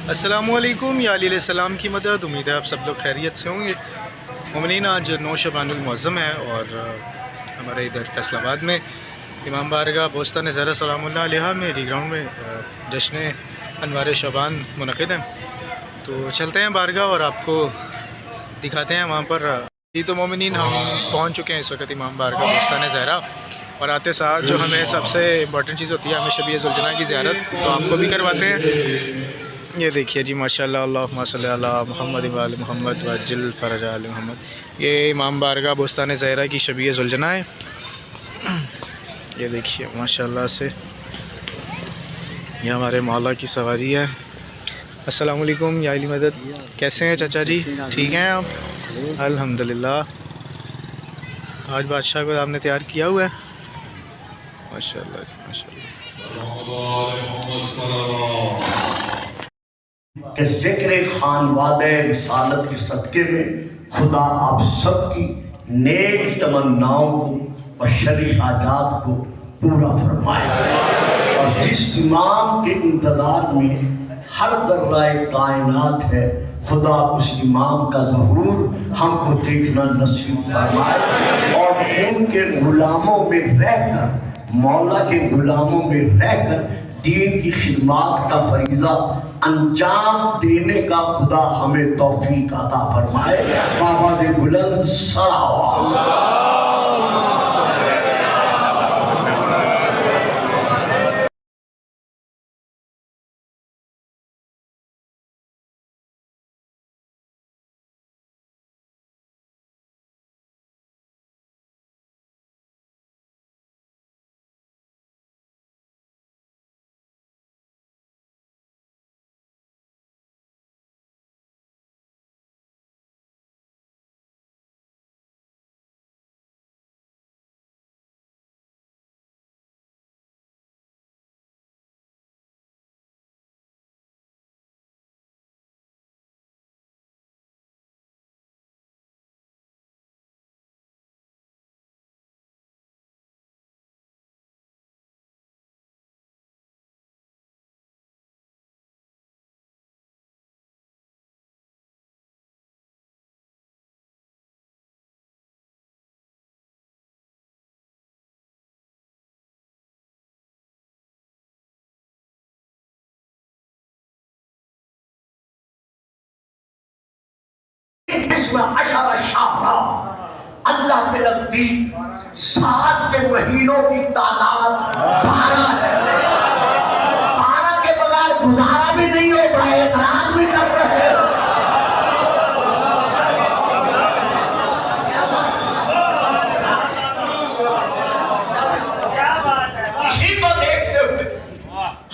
السلام علیکم یا علیہ السلام کی مدد. امید ہے آپ سب لوگ خیریت سے ہوں گے. مومنین آج 9 شعبان المعظم ہے اور ہمارے ادھر فیصل آباد میں امام بارگاہ بوستان زہرا سلام اللہ علیہ میں ڈی گراؤنڈ میں جشن انوار شعبان منعقد ہیں. تو چلتے ہیں بارگاہ اور آپ کو دکھاتے ہیں وہاں پر. جی تو مومنین ہم پہنچ چکے ہیں اس وقت امام بارگاہ بوستان زہرا، اور آتے ساتھ جو ہمیں سب سے امپورٹنٹ چیز ہوتی ہے ہمیں شبیہ ذوالجناح کی زیارت، تو آپ کو بھی کرواتے ہیں. یہ دیکھیے جی ماشاءاللہ، اللہم صلی علی محمد و آل محمد وعجل فرج آل محمد. یہ امام بارگاہ بوستان زہرا کی شبیہ ذوالجناح ہے. یہ دیکھیے ماشاءاللہ سے یہ ہمارے مولا کی سواری ہے. السلام علیکم یا علی مدد. کیسے ہیں چچا جی؟ ٹھیک ہیں آپ؟ الحمدللہ. آج بادشاہ کو آپ نے تیار کیا ہوا ہے ماشاءاللہ ماشاءاللہ. کہ ذکر خانواد رسالت کے صدقے میں خدا آپ سب کی نیک تمناؤں کو اور شرعی حاجات کو پورا فرمائے، اور جس امام کے انتظار میں ہر ذرہ کائنات ہے، خدا اس امام کا ظہور ہم کو دیکھنا نصیب فرمائے، اور ان کے غلاموں میں رہ کر، مولا کے غلاموں میں رہ کر دین کی خدمات کا فریضہ انجام دینے کا خدا ہمیں توفیق عطا فرمائے. بابا دے بلند صلوات. اس میں عشر شہرا، اللہ کے نزدیک 7 کے مہینوں کی تعداد 12 ہے. 12 کے بغیر گزارا بھی نہیں ہوتا ہے، اعتراض بھی کر رہے ہیں. اسی کو دیکھتے ہوئے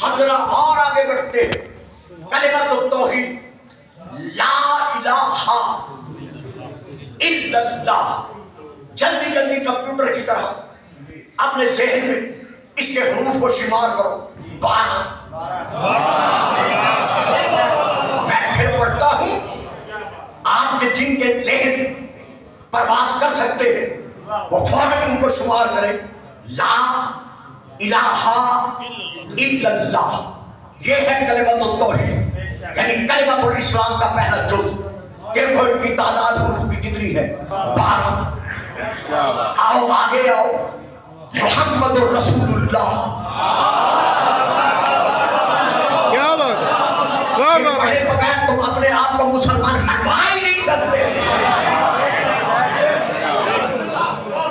ہم ذرا اور آگے بڑھتے ہیں. کلمۃ التوحید لا الہ الا اللہ. جلدی جلدی کمپیوٹر کی طرح اپنے ذہن میں اس کے حروف کو شمار کرو. 12. میں پھر پڑھتا ہوں، آپ کے جن کے ذہن پرواز کر سکتے ہیں وہ فوراً ان کو شمار کریں. لا الہ الا اللہ، یہ ہے کلمۃ التوحید، یعنی کلمۃ الاسلام کا پہلا جز. دیکھو ان کی تعداد حروف کی کتنی ہے، 12. آؤ آگے آؤ. محمد الرسول اللہ. کیا بات ہے، واہ یہ واہ. پڑھے بغیر تم اپنے آپ کو مسلمان منوا ہی نہیں سکتے.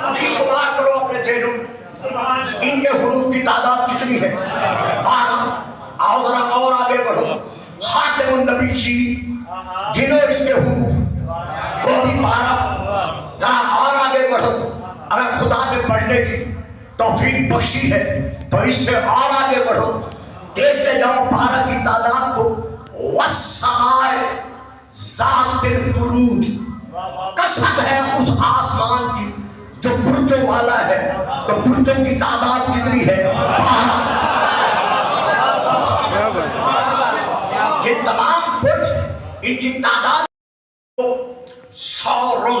ابھی شمار کرو اپنے ذہنوں میں ان کے حروف کی تعداد کتنی ہے، 12. آؤ ذرا اور آگے بڑھو. خاتم النبی جی گنو اس کے حروف، وہ بھی 12. ذرا اور آگے بڑھو. اگر خدا نے پڑھنے کی توفیق بخشی ہے تو اس سے اور آگے بڑھو. دیکھتے جاؤ 12 کی تعداد کو. والسماء ذات البروج، قسم ہے اس آسمان کی جو برجوں والا ہے. تو برجوں کی تعداد کتنی ہے، 12. یہ تمام برج ان کی تعداد 100.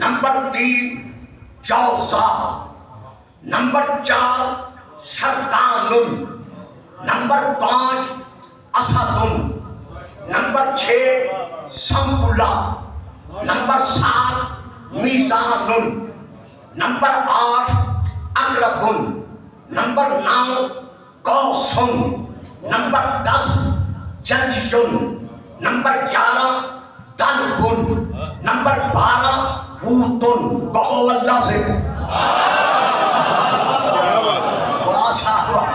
نمبر 3 جوزا، نمبر 4 سردان، نمبر 5 اسدن، نمبر 6 سمبلا، نمبر 7 میزان، نمبر 8 اقربن، نمبر 9 قوسن، نمبر 10 جدیون، نمبر 11 دلبن، نمبر 12 ہوتن. کہو اللہ سے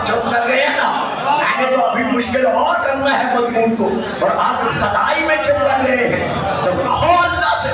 چپ کر رہے ہیں نا. میں نے تو ابھی مشکل اور کرنا ہے مضمون کو اور آپ ابتدائی میں چپ کر رہے ہیں. تو کہو اللہ سے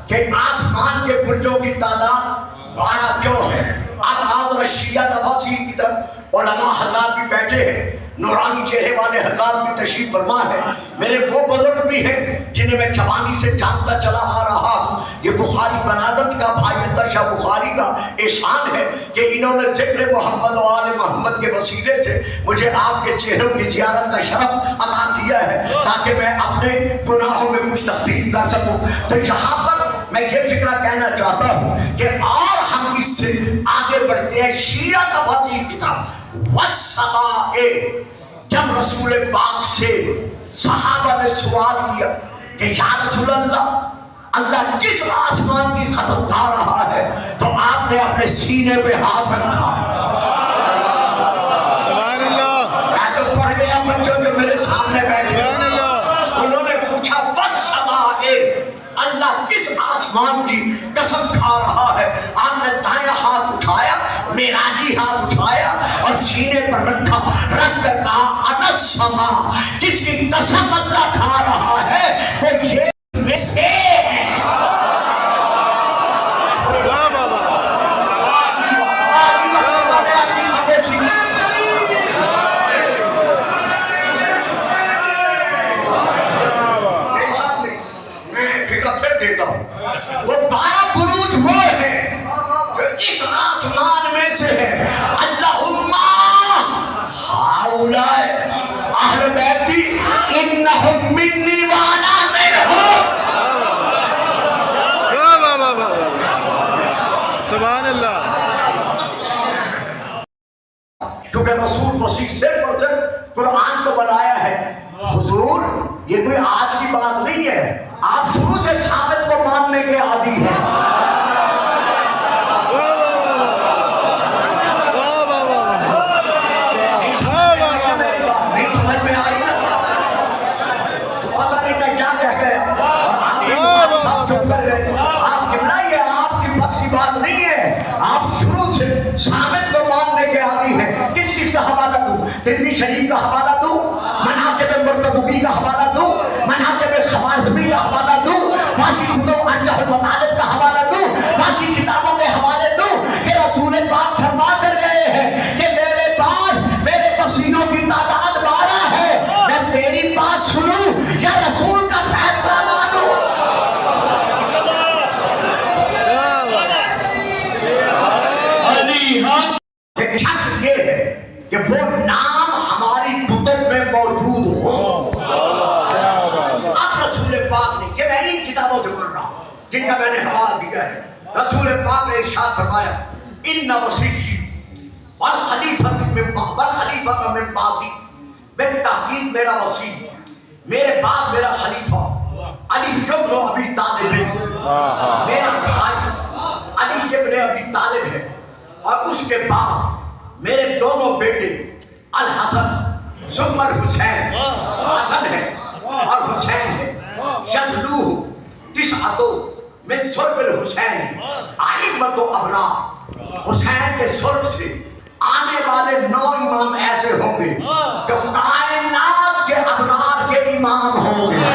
کہ آسمان کے برجوں کی تعداد 12 کیوں ہے. اب آپ رشیہ تفاصیل کی طرف علماء حضرات بھی بیٹھے ہیں, نورانی چہرے والے حضرات بھی تشریف فرما ہے. میرے وہ بزرگ بھی ہیں جنہیں میں جوانی سے جانتا چلا آ رہا ہوں. یہ بخاری برادرت کا بھائی اختر شاہ بخاری کا احسان ہے کہ انہوں نے ذکر محمد و آل محمد کے وسیلے سے مجھے آپ کے چہروں کی زیارت کا شرف عطا کیا ہے تاکہ میں اپنے گناہوں میں کچھ تخفیف کر سکوں. تو یہاں پر میں یہ فکرہ کہنا چاہتا ہوں کہ اور ہم اس سے آگے بڑھتے ہیں شیعہ تفاصیل کی طرف. والسماء, جب رسول پاک سے صحابہ نے سوال کیا کہ یا رسول اللہ, اللہ کس آسمان کی ختم کھا رہا ہے, تو آپ نے اپنے سینے پہ ہاتھ رکھا. سبحان اللہ. میں تو پڑھ گیا بچوں جو میرے سامنے بیٹھے. سبحان اللہ. انہوں نے پوچھا والسماء, اللہ کس آسمان کی قسم کھا رہا ہے. آپ نے دائیں ہاتھ اٹھایا, معراجی ہاتھ اٹھایا اور سینے پر رکھا, رکھ کر کہا انا السماء, جس کی قسم اللہ کھا رہا ہے وہ یہ میں سے ہے. وہ 12 بروج وہ ہیں جو اس آسمان میں سے ہیں. اللہم ہؤلاء اہل بیتی انہم منی وانا منہم. سبحان اللہ. کیونکہ رسول مسیح سے قرآن کو بنایا ہے. حضور یہ کوئی آج کی بات نہیں ہے, آپ شروع سے ثابت کو ماننے کے عادی ہیں. نہیں سمجھ میں آئی نا, پتہ نہیں میں کیا کہہ گیا اور آپ چپ کر گئے. آپ قبلہ, یہ آپ کی بس کی بات نہیں ہے, آپ شروع سے ثابت کو ماننے کے عادی ہیں. کس کس کا حوالہ دوں؟ ترمذی شریف کا حوالہ دوں, مناقب مرتضوی کا حوالہ دوں, مناقب خوارزمی کا حوالہ دوں, باقی کتب انجہ المطالب کا حوالہ دوں, باقی کتابوں کے حوالے دوں کہ رسول پاک فرما کر گئے ہیں کہ میرے بعد میرے پسینوں کی تعداد 12 ہے. میں تیری بات سنوں یا رسول کا فیصلہ مانوں؟ شرط یہ ہے کہ وہ نام ہماری کتب میں موجود ہو. اب رسول پاک نے, کہ میں ان کتابوں سے بول رہا ہوں جن کا میں نے حوالہ دیا ہے, رسول پاک نے ارشاد فرمایا ان وصیتی والخلیفۃ من بعدی, بالتحقیق میرا وصی, میرے بعد میرا خلیفہ علی ابن ابی طالب, میرا بھائی علی ابن ابی طالب ہے, اور اس کے بعد میرے دونوں بیٹے الحسن ثم الحسین, حسن ہے اور حسین ہے, یتلوہ تسعۃ من صلب الحسین ائمۃ ابرار. حسین کے صلب سے آنے والے 9 امام ایسے ہوں گے جو کائنات کے ابرار کے امام ہوں گے.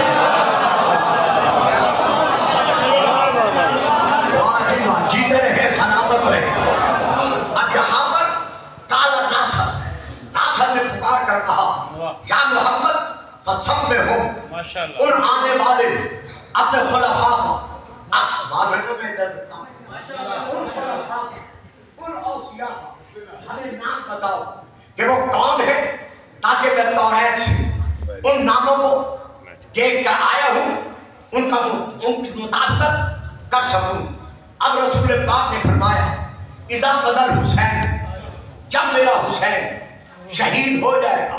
جیتے رہے, سلامت رہے. اب یہاں پر کالا ناصر نے پکار کر کہا یا محمد قسم میں ہوں ان آنے والے اپنے خلفاء کو, ان اوصیاء کو ہمیں نام بتاؤ کہ وہ کون ہے, تاکہ میں توریت سے ان ناموں کو دیکھ کر آیا ہوں, ان کی مطابقت کر سکوں. اب رسول پاک نے فرمایا اذا بدل حسین, جب میرا حسین شہید ہو جائے گا,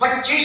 25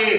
1